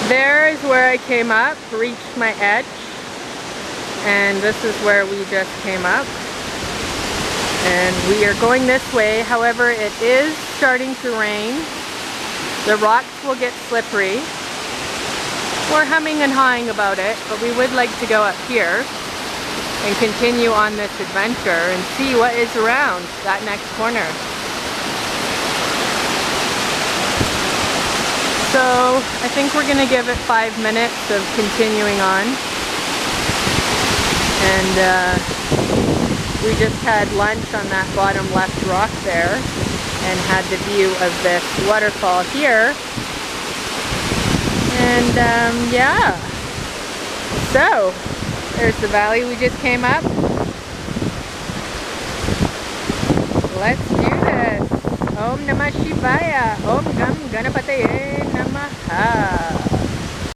There is where I came up, reached my edge, and this is where we just came up. And we are going this way. However, it is starting to rain. The rocks will get slippery. We're humming and hawing about it, but we would like to go up here and continue on this adventure and see what is around that next corner. So I think we're gonna give it 5 minutes of continuing on. And we just had lunch on that bottom left rock there and had the view of this waterfall here. And yeah, so there's the valley we just came up. Let's do this. Om Namah Shivaya. Om Gam Ganapataye Namaha.